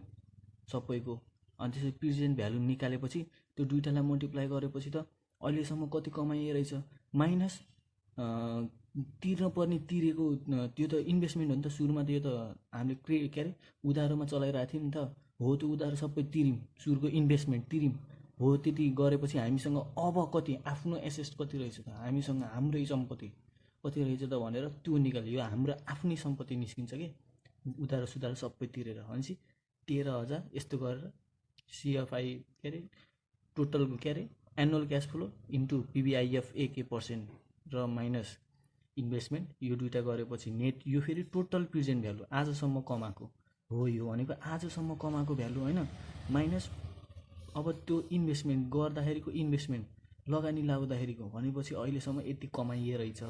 सबैको अनि त्यसपछि प्रेजेन्ट भ्यालु निकालेपछि त्यो दुईटालाई मल्टिप्लाई गरेपछि त अहिलेसम्म कति कमाइए रहेछ माइनस तिर्न पर्ने तिरेको त्यो त इन्भेस्टमेन्ट हो नि त। सुरुमा त यो त हामीले के अरे उधारोमा चलाइरहेको थियौँ नि त। हो त्यो उधारो सबै तिर्यौँ, सुरुको इन्भेस्टमेन्ट तिर्यौँ। हो त्यति गरेपछि हामीसँग अब कति आफ्नो एसेट कति रहेछ त, हामीसँग हाम्रै सम्पत्ति कति रहेछ त भनेर त्यो निकाल्यो। यो हाम्रो आफ्नै सम्पत्ति निस्किन्छ कि उधारो सुधारो सबै तिरेर। भनेपछि 13,000 यस्तो गरेर सिएफआई के अरे टोटल के अरे annual cash flow into PVIF AK % र माइनस इन्भेस्टमेन्ट, यो दुइटा गरेपछि नेट यो फेरि टोटल प्रेजेन्ट भ्यालु आजसम्म कमाएको हो। यो भनेको आजसम्म कमाएको भ्यालु होइन, माइनस अब त्यो इन्भेस्टमेन्ट गर्दाखेरिको इन्भेस्टमेन्ट लगानी लाग्दाखेरिको भनेपछि अहिलेसम्म यति कमाइए रहेछ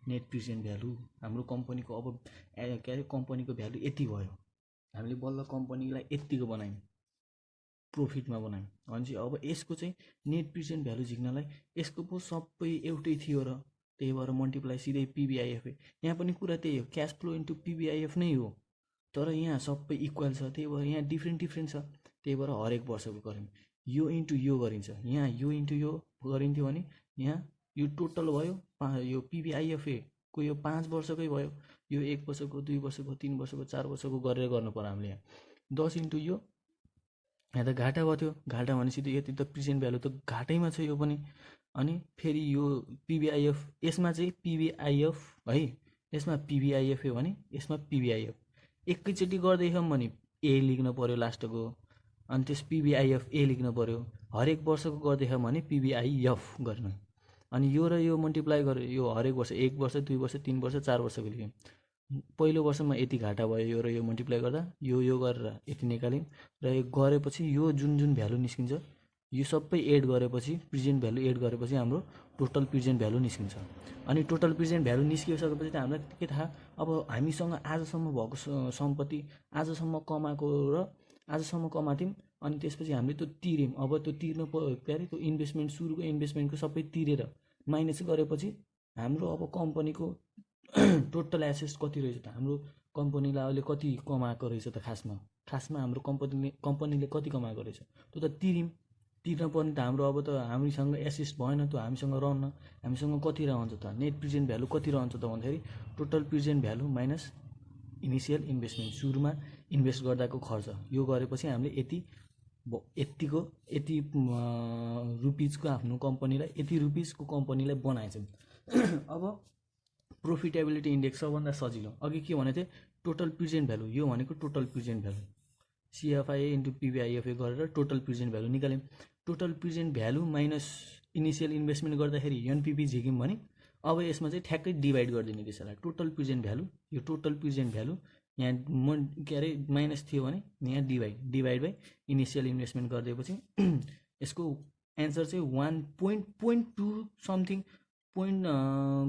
नेट प्रेजेन्ट भ्यालु हाम्रो कम्पनीको। अब के अरे कम्पनीको भ्यालु यति भयो, हामीले बल्ल कम्पनीलाई यत्तिको बनायौँ, प्रफिटमा बनायौँ। भनेपछि अब यसको चाहिँ नेट प्रेजेन्ट भ्यालु झिक्नलाई यसको पो सबै एउटै थियो र त्यही भएर मल्टिप्लाई सिधै पिबिआइएफ। यहाँ पनि कुरा त्यही हो, क्यास फ्लो इन्टु पिबिआइएफ नै हो, तर यहाँ सबै इक्वल छ। त्यही भएर यहाँ डिफ्रेन्ट छ, त्यही भएर हरेक वर्षको गऱ्यौँ। यो इन्टु यो गरिन्छ, यहाँ यो इन्टु यो गरिन्थ्यो भने यहाँ यो टोटल भयो यो पिबिआइएफको यो 5 वर्षकै भयो। यो 1 वर्षको 2 वर्षको 3 वर्षको 4 वर्षको गरेर गर्नु पर्यो हामीले। यहाँ 10 इन्टु यो, यहाँ त घाटा भयो। त्यो घाटा भनेपछि त यति त प्रेजेन्ट भ्यालु त घाटैमा छ यो पनि। अनि फेरि यो पिबिआइएफ, यसमा चाहिँ पिबिआइएफ है, यसमा पिबिआइएफ हो भने यसमा पिबिआइएफ एकैचोटि गर्दैछौँ भने ए लेख्न पर्यो लास्टको, अनि त्यस पिबिआइएफ ए लेख्न पर्यो। हरेक वर्षको गर्दैछौँ भने पिबिआइएफ गर्नु, अनि यो र यो मल्टिप्लाई गरेर यो हरेक वर्ष 1 वर्ष 2 वर्ष 3 वर्ष 4 वर्षको लेख्यौँ। पहिलो वर्षमा यति घाटा भयो, यो र यो मल्टिप्लाई गर्दा यो गरेर यति निकाल्यौँ। र यो गरेपछि यो जुन भ्यालु निस्किन्छ यो सबै एड गरेपछि प्रेजेन्ट भ्यालु एड गरेपछि हाम्रो टोटल प्रेजेन्ट भ्यालु निस्किन्छ। अनि टोटल प्रेजेन्ट भ्यालु निस्किसकेपछि त हामीलाई के थाहा, अब हामीसँग आजसम्म भएको सम्पत्ति आजसम्म कमाएको र आजसम्म कमाथ्यौँ, अनि त्यसपछि हामीले त्यो तिर्यौँ। अब त्यो तिर्न के अरे त्यो इन्भेस्टमेन्ट सुरुको इन्भेस्टमेन्टको सबै तिरेर माइनस गरेपछि हाम्रो अब कम्पनीको टोटल एसेट्स कति रहेछ त, हाम्रो कम्पनीलाई अहिले कति कमाएको रहेछ त, खासमा हाम्रो कम्पनीले कति कमाएको रहेछ त्यो त तिर्न पर्ने त हाम्रो। अब त हामीसँग एसेट्स भएन, त्यो हामीसँग रहन्न। हामीसँग कति रहन्छ त, नेट प्रेजेन्ट भ्यालु कति रहन्छ त भन्दाखेरि total present value minus initial investment, सुरुमा इन्भेस्ट गर्दाको खर्च, यो गरेपछि हामीले यति रुपिजको आफ्नो कम्पनीलाई यति रुपिजको कम्पनीलाई बनाएछौँ। अब प्रोफिटेबिलिटी इन्डेक्स सबभन्दा सजिलो। अघि के भनेको थिएँ, टोटल प्रेजेन्ट भ्यालु, यो भनेको total present value CFI into PVIFA गरेर टोटल प्रेजेन्ट भ्यालु निकाल्यौँ। Total present value minus initial investment गर्दाखेरि एनपिभी झिक्यौँ भने अब यसमा चाहिँ ठ्याक्कै डिभाइड गरिदिने त्यसलाई। टोटल प्रेजेन्ट भ्यालु, यो टोटल प्रेजेन्ट भ्यालु यहाँ के अरे माइनस थियो भने यहाँ डिभाइड बाई इनिसियल इन्भेस्टमेन्ट गरिदिएपछि यसको एन्सर चाहिँ 1.2 समथिङ पोइन्ट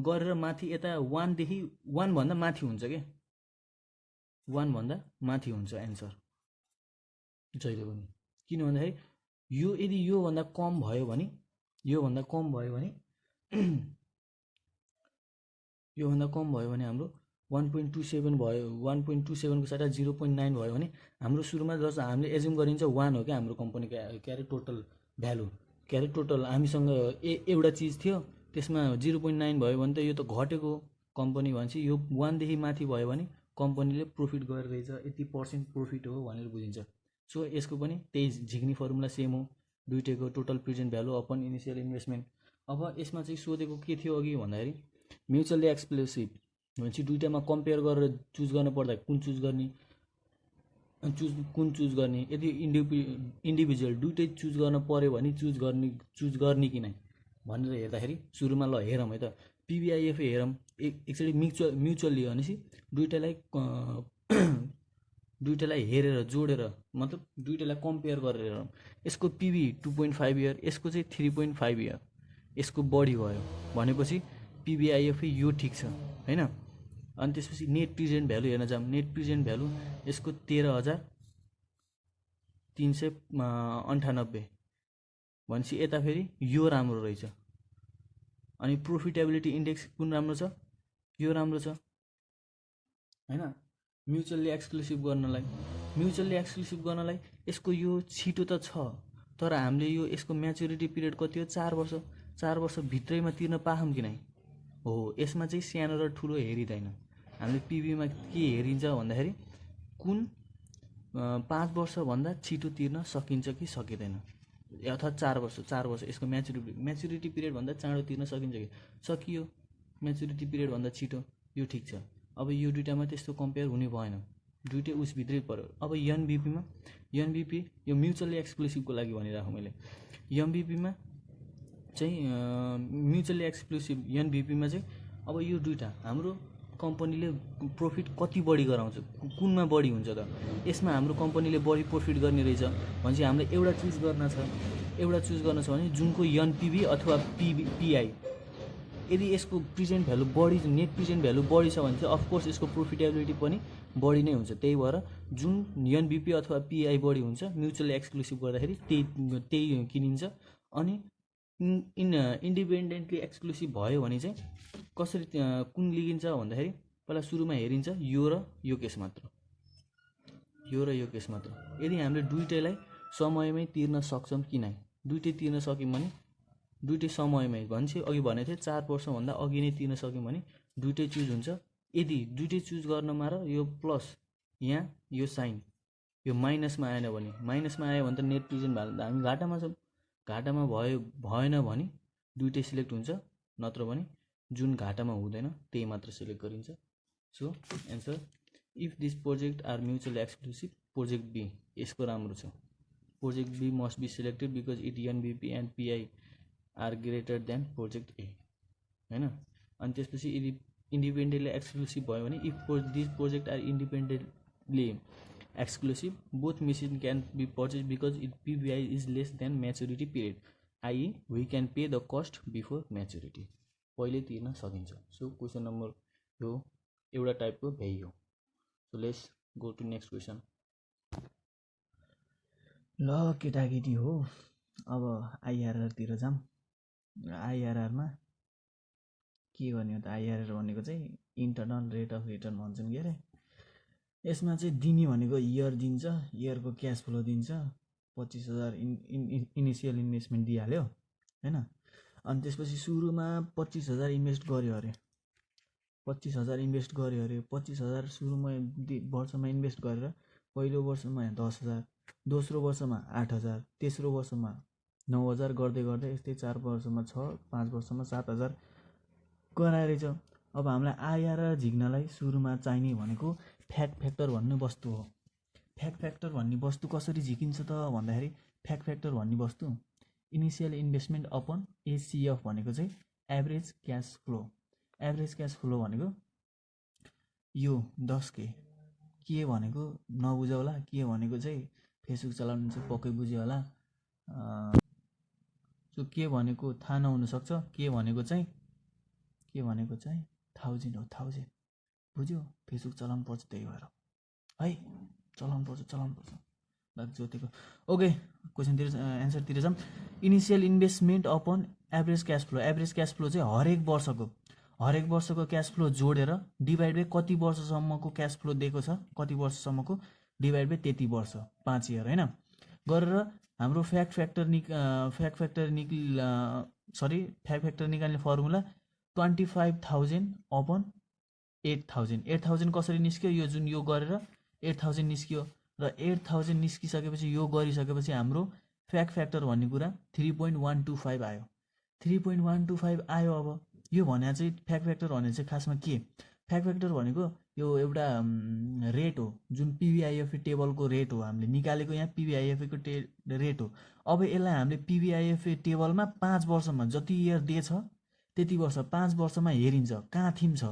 गरेर माथि यता 1देखि 1 भन्दा माथि हुन्छ क्या, 1 भन्दा माथि हुन्छ एन्सर जहिले पनि। किन भन्दाखेरि यो यदि योभन्दा कम भयो भने योभन्दा कम भयो भने हाम्रो 1.27 भयो, 1.27 को साथ 0.9 भयो भने हाम्रो सुरुमा जस्ट हामीले एज्युम गरिन्छ 1 हो क्या हाम्रो कम्पनीको के अरे टोटल भ्यालु, के अरे टोटल हामीसँग एउटा चिज थियो त्यसमा 0.9 भयो भने त यो त घटेको कम्पनी भन्छ। यो 1 देखि माथि भयो भने कम्पनीले प्रफिट गरिरहेछ, यति % प्रफिट हो भनेर बुझिन्छ। सो यसको पनि त्यही झिक्ने फर्मुला सेम हो, दुईटैको total present value upon initial investment. अब यसमा चाहिँ सोधेको के थियो अघि भन्दाखेरि म्युचुअली एक्सक्लुसिभ भनेपछि दुईटामा कम्पेयर गरेर चुज गर्नु पर्दा कुन चुज गर्ने, यदि इन्डिभिजुअल दुईटै चुज गर्न पर्यो भने चुज गर्ने कि नै भनेर हेर्दाखेरि सुरुमा ल हेरौँ है त, पिबिआइएफए हेरौँ एकचोटि म्युचुअली भनेपछि दुईटैलाई हेरेर जोडेर, मतलब दुईटैलाई कम्पेयर गरेर हेरौँ। यसको पिबी 2.5 इयर, यसको चाहिँ 3.5 इयर, यसको बढी भयो भनेपछि पिबिआइएफए यो ठिक छ हैन। अनि त्यसपछि नेट प्रेजेन्ट भ्यालु हेर्न जाऊँ। नेट प्रेजेन्ट भ्यालु यसको 13,398 भनेपछि यता फेरि यो राम्रो रहेछ। अनि प्रोफिटेबिलिटी इन्डेक्स कुन राम्रो छ, यो राम्रो छ हैन। म्युचुअली एक्सक्लुसिभ गर्नलाई यसको यो छिटो त छ, तर हामीले यो यसको म्याच्युरिटी पिरियड कति हो, 4 वर्ष। 4 वर्षभित्रैमा तिर्न पाहौँ कि नै? हो, यसमा चाहिँ सानो र ठुलो हेरिँदैन। हामीले पिबीमा के हेरिन्छ भन्दाखेरि कुन 5 वर्षभन्दा छिटो तिर्न सकिन्छ कि सकिँदैन, अथवा 4 वर्ष यसको म्याच्युरिटी पिरियडभन्दा चाँडो तिर्न सकिन्छ कि सकियो, म्याच्युरिटी पिरियडभन्दा छिटो, यो ठिक छ। अब यो दुइटामा त्यस्तो कम्पेयर हुने भएन, दुइटै उसभित्रै पऱ्यो। अब एनबिपी यो म्युचुअली एक्सक्लुसिभको लागि भनिरहेको मैले। एमबिपीमा चाहिँ म्युचुअली एक्सक्लुसिभ एनबिपीमा चाहिँ अब यो दुइटा हाम्रो कम्पनीले प्रफिट कति बढी गराउँछ, कुनमा बढी हुन्छ त? यसमा हाम्रो कम्पनीले बढी प्रफिट गर्ने रहेछ भने चाहिँ हामीले एउटा चुज गर्न छ भने जुनको एनपिभी अथवा पिआई, यदि यसको प्रेजेन्ट भ्यालु बढी, नेट प्रेजेन्ट भ्यालु बढी छ भने चाहिँ अफकोर्स यसको प्रोफिटेबिलिटी पनि बढी नै हुन्छ। त्यही भएर जुन एनबिपी अथवा पिआई बढी हुन्छ म्युचुअली एक्सक्लुसिभ गर्दाखेरि त्यही किनिन्छ। अनि इन्डिपेन्डेन्टली एक्सक्लुसिभ भयो भने चाहिँ कसरी कुन लिगिन्छ भन्दाखेरि पहिला सुरुमा हेरिन्छ यो र यो केस मात्र। यदि हामीले दुइटैलाई समयमै तिर्न सक्छौँ कि नै, दुइटै तिर्न सक्यौँ भने दुइटै समयमै भन्छ, अघि भनेको थिएँ 4 वर्षभन्दा अघि नै तिर्न सक्यौँ भने दुइटै चुज हुन्छ। यदि दुइटै चुज गर्नमा र यो प्लस यहाँ यो साइन यो माइनसमा आएन भने, आयो भने त नेट प्रेजेन्ट भ्यालु हामी घाटामा छौँ। घाटामा भएन भने दुइटै सिलेक्ट हुन्छ, नत्र भने जुन घाटामा हुँदैन त्यही मात्र सिलेक्ट गरिन्छ। So answer, if this project are mutually exclusive, project B यसको राम्रो छ। Project B must be selected because it NBP and PI are greater than project A, होइन? अनि त्यसपछि यदि इन्डिपेन्डेन्टली एक्सक्लुसिभ भयो भने if this project are independently exclusive, both machine can be purchased because its PBI is less than maturity period, i.e. we can pay the cost before maturity, पहिले तिर्न सकिन्छ। So question number यो एउटा टाइपको भ्याइ हो। So let's go to next question. ल केटाकेटी हो, अब आइआरआरतिर जाऊँ। आइआरआरमा के गर्ने हो त? आइआरआर भनेको चाहिँ इन्टरनल रेट अफ रिटर्न भन्छन् के अरे। यसमा चाहिँ दिने भनेको इयर दिन्छ, इयरको क्यास फ्लो दिन्छ, 25,000 इनिसियल इन्भेस्टमेन्ट दिइहाल्यो, होइन? अनि त्यसपछि सुरुमा 25,000 इन्भेस्ट गर्यो अरे, 25,000 सुरुमा वर्षमा इन्भेस्ट गरेर पहिलो वर्षमा 10,000, दोस्रो वर्षमा 8,000, तेस्रो वर्षमा 9,000 गर्दै गर्दै यस्तै 4 वर्षमा 6, 5 वर्षमा 7,000 गराएछ। अब हामीलाई आइआरआर झिक्नलाई सुरुमा चाहिने भनेको फ्याक्टर भन्ने वस्तु हो। फ्याक्टर भन्ने वस्तु कसरी झिकिन्छ त भन्दाखेरि फ्याक्टर भन्ने वस्तु इनिसियल इन्भेस्टमेन्ट अपन एसिएफ भनेको चाहिँ average cash flow. Average cash flow भनेको यो 10K, के भनेको नबुझ्यो होला, के भनेको चाहिँ फेसबुक चलाउनु चाहिँ पक्कै बुझ्यो होला। सो के भनेको थाहा नहुनसक्छ, के भनेको चाहिँ 1000 हो, 1000 बुझ्यो? फेसबुक चलाउनु पर्छ, त्यही भएर है चलाउनु पर्छ जोतेको। ओके, क्वेसनतिर एन्सरतिर जाऊँ। Initial investment upon average cash flow. Average cash flow चाहिँ हरेक वर्षको क्यास फ्लो जोडेर डिभाइड बाई कति वर्षसम्मको क्यास फ्लो दिएको छ, कति वर्षसम्मको डिभाइड बाई त्यति वर्ष, 5 इयर, होइन? गरेर हाम्रो फ्याक्टर निकाल्ने फर्मुला 25,000 अपन 8,000। 8,000 कसरी निस्क्यो? यो जुन यो गरेर 8,000 निस्क्यो र 8,000 निस्किसकेपछि यो गरिसकेपछि हाम्रो फ्याक्टर भन्ने कुरा 3.125 आयो। 3.125 आयो। अब यो भने चाहिँ फ्याक्टर भने चाहिँ खासमा के? फ्याक्टर भनेको यो एउटा रेट हो, जुन पिबिआइएफ टेबलको रेट हो। हामीले निकालेको यहाँ पिबिआइएफको रेट हो। अब यसलाई हामीले पिबिआइएफ टेबलमा 5 वर्षमा जति इयर दिएछ त्यति वर्ष 5 वर्षमा हेरिन्छ, कहाँ थिम छ,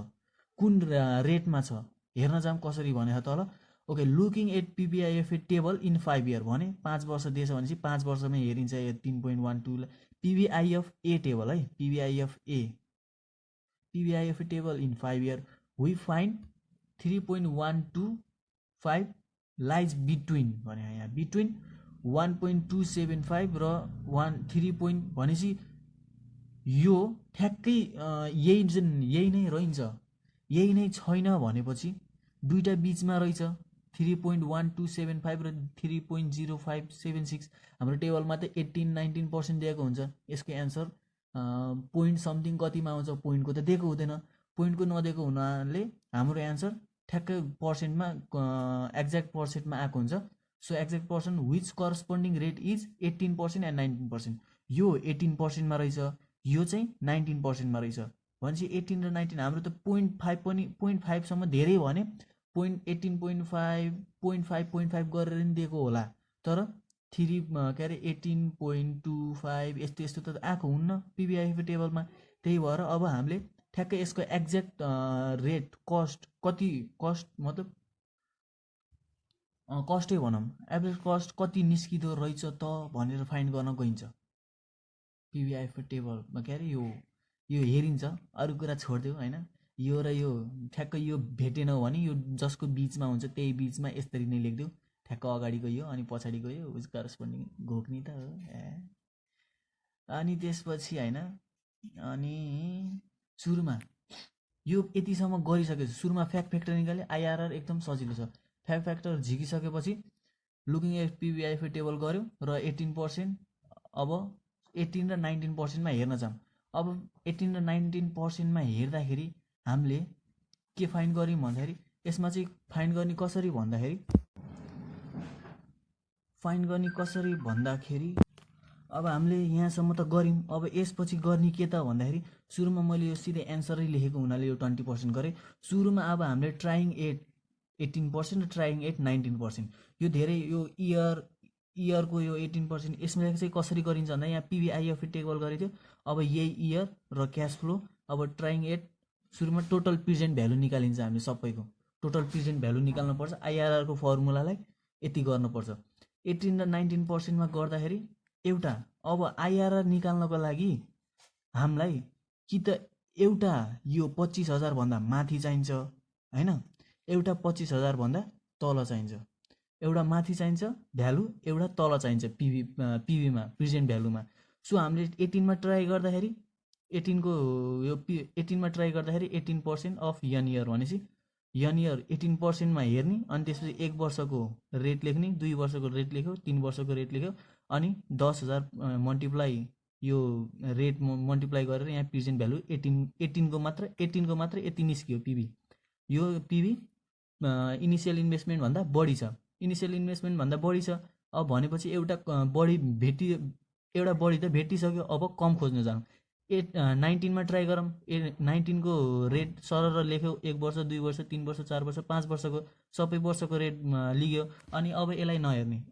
कुन रेटमा छ, हेर्न जाऊँ कसरी भनेको त ल। Okay, looking at PVIF table in 5 year भने 5 वर्ष दिएछ भनेपछि 5 वर्षमै हेरिन्छ। 3.12 पिबिआइएफ ए टेबल है, PVIF table in 5 year we find 3.125 lies between भने यहाँ बिट्विन 1.275 र 3 भनेपछि यो ठ्याक्कै यही नै रहन्छ। यही नै छैन भनेपछि दुईटा बिचमा रहेछ 3.1275 र 3.0576। हाम्रो टेबलमा त 18-19% दिएको हुन्छ। यसको एन्सर पोइन्ट समथिङ कतिमा आउँछ, पोइन्टको त दिएको हुँदैन। पोइन्टको नदिएको हुनाले हाम्रो एन्सर ठ्याक्कै पर्सेन्टमा एक्ज्याक्ट पर्सेन्टमा आएको हुन्छ। So exact percent which corresponding rate is 18% and 19%। यो 18%मा रहेछ, यो चाहिँ 19%मा रहेछ भनेपछि 18 र 19 हाम्रो त 0.5 पनि 0.5सम्म धेरै भने 0.18.5 0.5 गरेर नि दिएको होला, तर 3 के अरे 18.25 यस्तो यस्तो त आएको हुन्न पिबिआइएफ टेबलमा। त्यही भएर अब हामीले ठ्याक्कै यसको एक्ज्याक्ट रेट कस्ट कति, कस्ट मतलब कस्टै भनौँ, एभरेज कस्ट कति निस्किँदो रहेछ त भनेर फाइन्ड गर्न गइन्छ पिबिआइएफ टेबलमा। के अरे यो हेरिन्छ, अरू कुरा छोडिदेऊ होइन। यो र यो ठ्याक्कै यो भेटेन भने यो जसको बिचमा हुन्छ त्यही बिचमा यसरी नै लेखिदेऊ, ठ्याक्क अगाडिको यो अनि पछाडिको यो विच करस्पोन्डिङ घोक्नी त हो। अनि त्यसपछि होइन, अनि सुरुमा यो यतिसम्म गरिसकेपछि सुरुमा फ्याक्ट फ्याक्टर निकाले, आइआरआर एकदम सजिलो छ। फ्याक्ट फ्याक्टर झिकिसकेपछि लुकिङ एट पिबिआइएफ टेबल गऱ्यो र 18%, अब 18 र 19%मा हेर्न जाऊँ। अब 18 र 19%मा हेर्दाखेरि हामीले के फाइन्ड गऱ्यौँ भन्दाखेरि, यसमा चाहिँ फाइन्ड गर्ने कसरी भन्दाखेरि अब हामीले यहाँसम्म त गऱ्यौँ। अब यसपछि गर्ने के त भन्दाखेरि सुरुमा मैले यो सिधै एन्सरै लेखेको हुनाले यो 20% गरेँ। सुरुमा अब हामीले ट्राइङ एट 18% र ट्राइङ एट 19%, यो धेरै यो इयरको यो 18% यसमा चाहिँ कसरी गरिन्छ भन्दा यहाँ पिबिआइएफ टेबल गरेको थियो। अब यही इयर र क्यास फ्लो, अब ट्राइङ एट सुरुमा टोटल प्रेजेन्ट भ्यालु निकालिन्छ। हामीले सबैको टोटल प्रेजेन्ट भ्यालु निकाल्नुपर्छ, आइआरआरको फर्मुलालाई यति गर्नुपर्छ। 18 र 19%मा गर्दाखेरि एउटा, अब आइआरआर निकाल्नको लागि हामीलाई कि त एउटा यो 25,000 भन्दा माथि चाहिन्छ होइन, एउटा 25,000 भन्दा तल चाहिन्छ, एउटा माथि चाहिन्छ भ्यालु, एउटा तल चाहिन्छ पिबीमा प्रेजेन्ट भ्यालुमा। सो हामीले 18मा ट्राई गर्दाखेरि 18मा ट्राई गर्दाखेरि 18% अफ यन इयर भनेपछि यन इयर 18%मा हेर्ने, अनि त्यसपछि 1 वर्षको रेट लेख्ने, 2 वर्षको रेट लेख्यो, 3 वर्षको रेट लेख्यो, अनि 10,000 मल्टिप्लाई यो रेट मल्टिप्लाई गरेर यहाँ प्रेजेन्ट भ्यालु 18को मात्र यति निस्कियो पिबी। यो पिबी इनिसियल इन्भेस्टमेन्ट भन्दा बढी छ, अब भनेपछि एउटा बढी त भेटिसक्यो, अब कम खोज्न जाउँ। 19मा ट्राई गरौँ। 19को रेट सरर लेख्यो, 1 वर्ष 2 वर्ष 3 वर्ष 4 वर्ष 5 वर्षको सबै वर्षको रेट लिग्यो, अनि अब यसलाई नहेर्ने,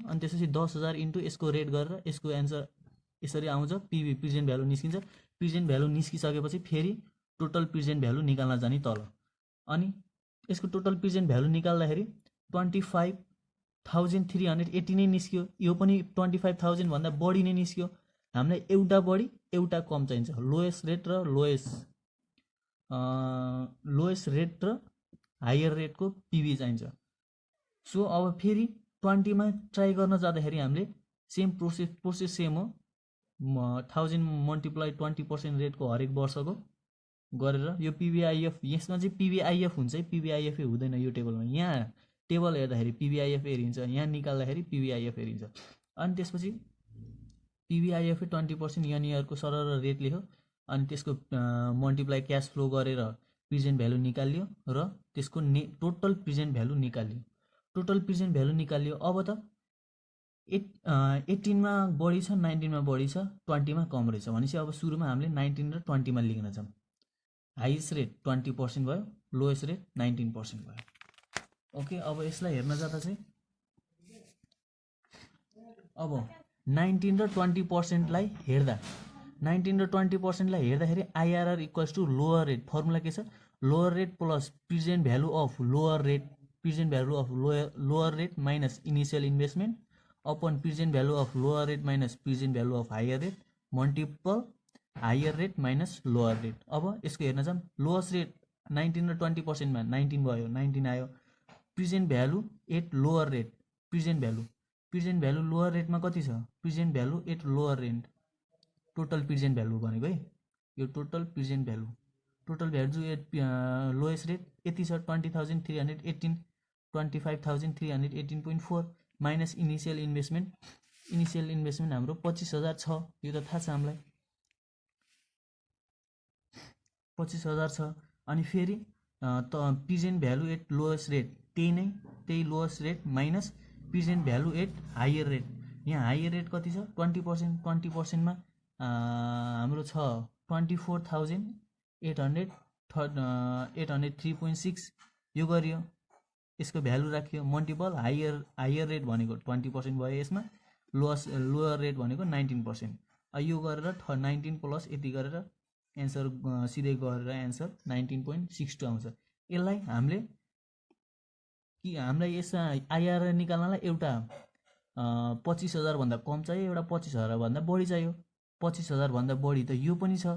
अनि त्यसपछि 10,000 इन्टु यसको रेट गरेर यसको एन्सर यसरी आउँछ, पिबी प्रेजेन्ट भ्यालु निस्किन्छ। प्रेजेन्ट भ्यालु निस्किसकेपछि फेरि टोटल प्रेजेन्ट भ्यालु निकाल्न जाने तल, अनि यसको टोटल प्रेजेन्ट भ्यालु निकाल्दाखेरि 25,380 नै निस्क्यो। यो पनि 25,000 भन्दा बढी नै निस्क्यो। हामीलाई एउटा बढी एउटा कम चाहिन्छ, लोएस्ट रेट र हायर रेटको पिबी चाहिन्छ। सो अब फेरि 20मा ट्राई गर्न जाँदाखेरि हामीले सेम प्रोसेस सेम हो, 1000 मल्टिप्लाई 20% रेटको हरेक वर्षको गरेर यो पिबिआइएफ, यसमा चाहिँ पिबिआइएफ हुन्छ है, पिबिआइएफ हुँदैन यो टेबलमा। यहाँ टेबल हेर्दाखेरि पिबिआइएफ हेरिन्छ, यहाँ निकाल्दाखेरि पिबिआइएफ हेरिन्छ। अनि त्यसपछि पिबिआइएफ 20% यन इयरको सरर रेट लेख्यो, अनि त्यसको मल्टिप्लाई क्यास फ्लो गरेर प्रेजेन्ट भ्यालु निकालियो र त्यसको टोटल प्रेजेन्ट भ्यालु निकालियो। अब त 18मा बढी छ, 19मा बढी छ, 20मा कम रहेछ भनेपछि अब सुरुमा हामीले 19 र 20मा लेख्न जाउँ। हाइएस्ट रेट 20% भयो, लोएस्ट रेट 19% भयो। ओके, अब यसलाई हेर्न जाँदा चाहिँ अब 19 र 20%लाई हेर्दाखेरि IRR equals to lower rate, formula के छ, lower rate plus present value of lower rate minus initial investment upon present value of lower rate minus present value of higher rate multiple higher rate minus lower rate. अब यसको हेर्न जाऊँ, lowest rate 19 र 20%मा 19 भयो, 19 आयो। Present value at lower rate, present value lower रेटमा कति छ, present value at lower rate, total present value भनेको है, यो total present value at lowest rate यति छ 20,318, 25,318.4 माइनस इनिसियल इन्भेस्टमेन्ट हाम्रो 25,000 छ, यो त थाहा छ हामीलाई। 25,000 छ। अनि फेरि त present value at lowest rate त्यही lowest rate minus present value at higher rate. यहाँ हायर रेट कति छ 20%। 20%मा हाम्रो छ 24,800 803.6 यो गरियो, यसको भ्यालु राखियो मल्टिपल हायर रेट भनेको 20% भयो, यसमा लोअर रेट भनेको 19%। यो गरेर 19 प्लस यति गरेर एन्सर सिधै गरेर एन्सर 19.62 आउँछ। यसलाई हामीलाई यसमा आइआरआर निकाल्नलाई एउटा 25,000 भन्दा कम चाहियो, एउटा 25,000 भन्दा बढी चाहियो। 25,000 भन्दा बढी त यो पनि छ,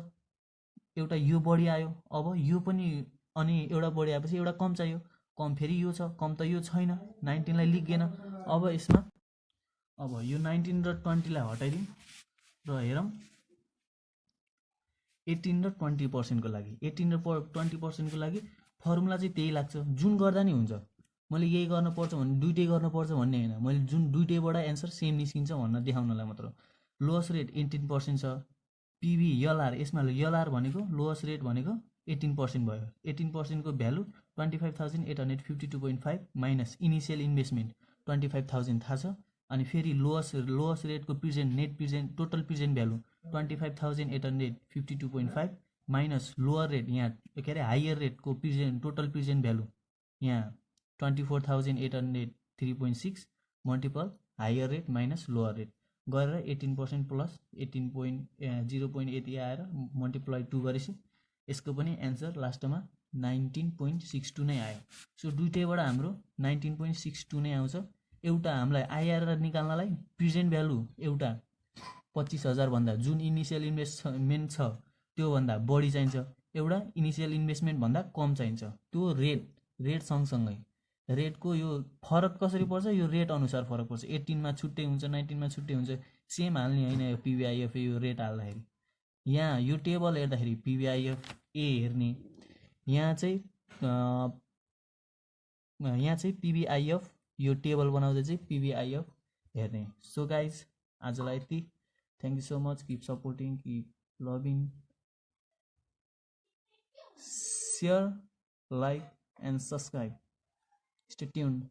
एउटा यो बढी आयो, अब यो पनि, अनि एउटा बढी आएपछि एउटा कम चाहियो, कम फेरि यो छ, कम त यो छैन, 19 लाई लिइएन। अब यसमा अब यो 19 र 20 लाई हटाइदिउँ र हेरौँ 18 र 20% को लागि 18 र 20% को लागि फर्मुला चाहिँ त्यही लाग्छ, जुन गर्दा नि हुन्छ। मैले यही गर्नुपर्छ भने दुइटै गर्नुपर्छ भन्ने होइन, मैले जुन दुइटैबाट एन्सर सेम निस्किन्छ भन्न देखाउनलाई मात्र। लोएस्ट रेट 18% छ, पिभी एलआर, यसमा एलआर भनेको लोएस्ट रेट भनेको 18% भयो। 18% को भ्यालु 25,852.5 माइनस इनिसियल इन्भेस्टमेन्ट 25,000 थाहा छ। अनि फेरि लोएस्ट रेटको net present total present value 25,852.5 minus lower rate यहाँ के अरे हायर रेटको टोटल प्रेजेन्ट भ्यालु यहाँ 24,803.6 multiple higher rate minus lower rate गरेर 18% प्लस 18.0 यति आएर मल्टिप्लाई 2 गरेपछि यसको पनि एन्सर लास्टमा 19.62 नै आयो। सो दुइटैबाट हाम्रो 19.62 नै आउँछ। एउटा हामीलाई आइआरआर निकाल्नलाई प्रेजेन्ट भ्यालु एउटा 25,000 भन्दा जुन इनिसियल इन्भेस्टमेन्ट छ त्यो भन्दा बढी चाहिन्छ, एउटा इनिसियल इन्भेस्टमेन्ट भन्दा कम चाहिन्छ। त्यो रेट सँगसँगै रेटको यो फरक कसरी पर्छ, यो रेट अनुसार फरक पर्छ। 18 मा छुट्टै हुन्छ, 19 मा छुट्टै हुन्छ, सेम हाल्ने होइन। यो पिभिआइएफ यो रेट हाल्दाखेरि यहाँ यो टेबल हेर्दाखेरि पिभिआइएफ ए हेर्ने, यहाँ चाहिँ पिभिआइएफ यो टेबल बनाउँदा चाहिँ पिभिआइएफ हेर्ने। सो गाइज आजलाई यति। Thank you so much, keep supporting, keep loving, share, like and subscribe. Stay tuned.